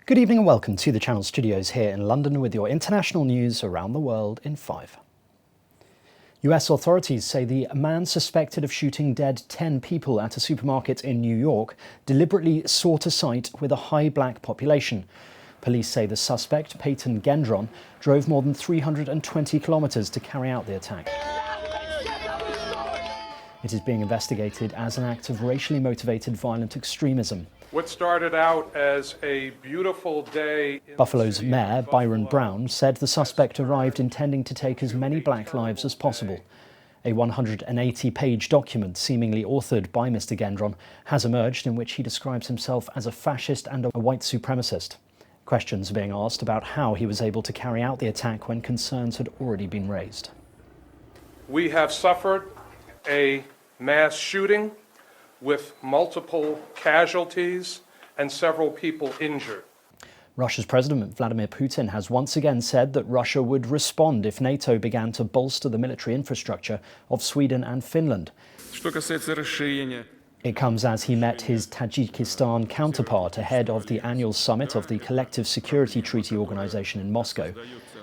Good evening and welcome to the Channel Studios here in London with your international news around the world in 5. US authorities say the man suspected of shooting dead 10 people at a supermarket in New York deliberately sought a site with a high black population. Police say the suspect, Peyton Gendron, drove more than 320 kilometres to carry out the attack. It is being investigated as an act of racially motivated violent extremism. What started out as a beautiful day... Buffalo's mayor, Byron Brown, said the suspect arrived intending to take as many black lives as possible. A 180-page document, seemingly authored by Mr. Gendron, has emerged in which he describes himself as a fascist and a white supremacist. Questions are being asked about how he was able to carry out the attack when concerns had already been raised. We have suffered a mass shooting with multiple casualties and several people injured. Russia's President Vladimir Putin has once again said that Russia would respond if NATO began to bolster the military infrastructure of Sweden and Finland. It comes as he met his Tajikistan counterpart ahead of the annual summit of the Collective Security Treaty Organization in Moscow.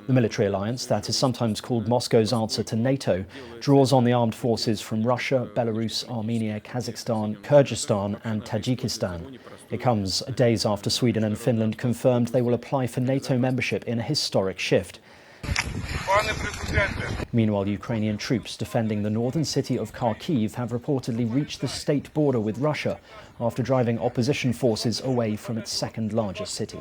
The military alliance, that is sometimes called Moscow's answer to NATO, draws on the armed forces from Russia, Belarus, Armenia, Kazakhstan, Kyrgyzstan and Tajikistan. It comes days after Sweden and Finland confirmed they will apply for NATO membership in a historic shift. Meanwhile, Ukrainian troops defending the northern city of Kharkiv have reportedly reached the state border with Russia after driving opposition forces away from its second largest city.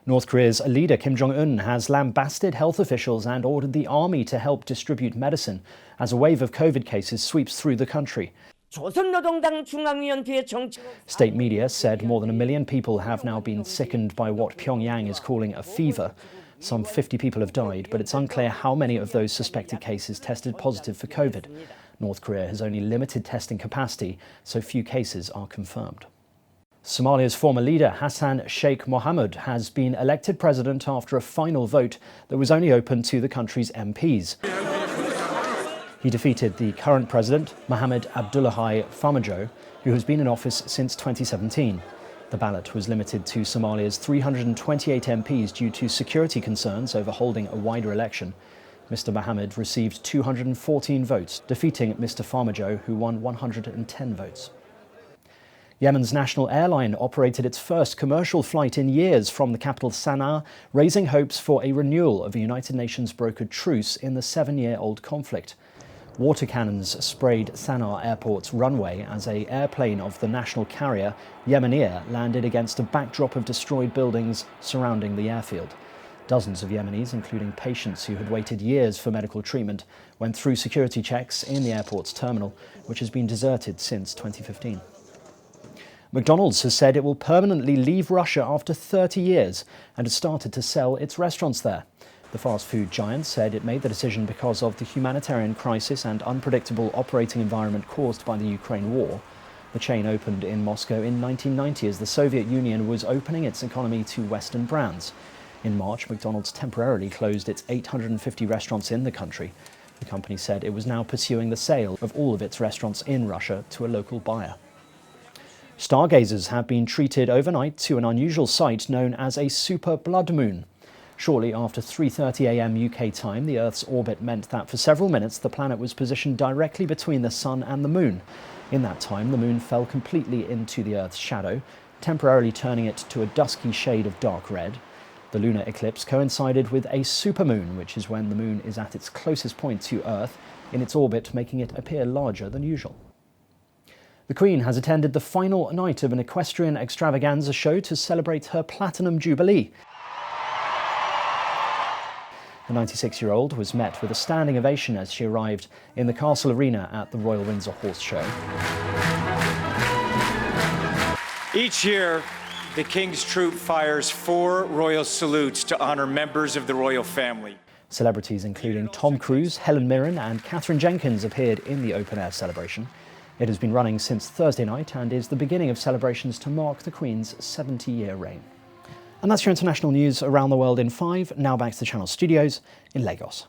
North Korea's leader Kim Jong-un has lambasted health officials and ordered the army to help distribute medicine as a wave of COVID cases sweeps through the country. State media said more than 1 million people have now been sickened by what Pyongyang is calling a fever. Some 50 people have died, but it's unclear how many of those suspected cases tested positive for COVID. North Korea has only limited testing capacity, so few cases are confirmed. Somalia's former leader, Hassan Sheikh Mohamud, has been elected president after a final vote that was only open to the country's MPs. He defeated the current president, Mohamed Abdullahi Farmajo, who has been in office since 2017. The ballot was limited to Somalia's 328 MPs due to security concerns over holding a wider election. Mr. Mohammed received 214 votes, defeating Mr. Farmajo, who won 110 votes. Yemen's national airline operated its first commercial flight in years from the capital Sana'a, raising hopes for a renewal of a United Nations brokered truce in the 7-year-old conflict. Water cannons sprayed Sana'a airport's runway as an airplane of the national carrier, Yemeneer, landed against a backdrop of destroyed buildings surrounding the airfield. Dozens of Yemenis, including patients who had waited years for medical treatment, went through security checks in the airport's terminal, which has been deserted since 2015. McDonald's has said it will permanently leave Russia after 30 years and has started to sell its restaurants there. The fast food giant said it made the decision because of the humanitarian crisis and unpredictable operating environment caused by the Ukraine war. The chain opened in Moscow in 1990 as the Soviet Union was opening its economy to Western brands. In March, McDonald's temporarily closed its 850 restaurants in the country. The company said it was now pursuing the sale of all of its restaurants in Russia to a local buyer. Stargazers have been treated overnight to an unusual sight known as a super blood moon. Shortly after 3:30 a.m. UK time, the Earth's orbit meant that for several minutes the planet was positioned directly between the Sun and the Moon. In that time, the Moon fell completely into the Earth's shadow, temporarily turning it to a dusky shade of dark red. The lunar eclipse coincided with a supermoon, which is when the Moon is at its closest point to Earth in its orbit, making it appear larger than usual. The Queen has attended the final night of an equestrian extravaganza show to celebrate her Platinum Jubilee. The 96-year-old was met with a standing ovation as she arrived in the Castle Arena at the Royal Windsor Horse Show. Each year, the King's Troop fires 4 royal salutes to honor members of the royal family. Celebrities including Tom Cruise, Helen Mirren and Catherine Jenkins appeared in the open-air celebration. It has been running since Thursday night and is the beginning of celebrations to mark the Queen's 70-year reign. And that's your international news around the world in 5. Now back to the Channel Studios in Lagos.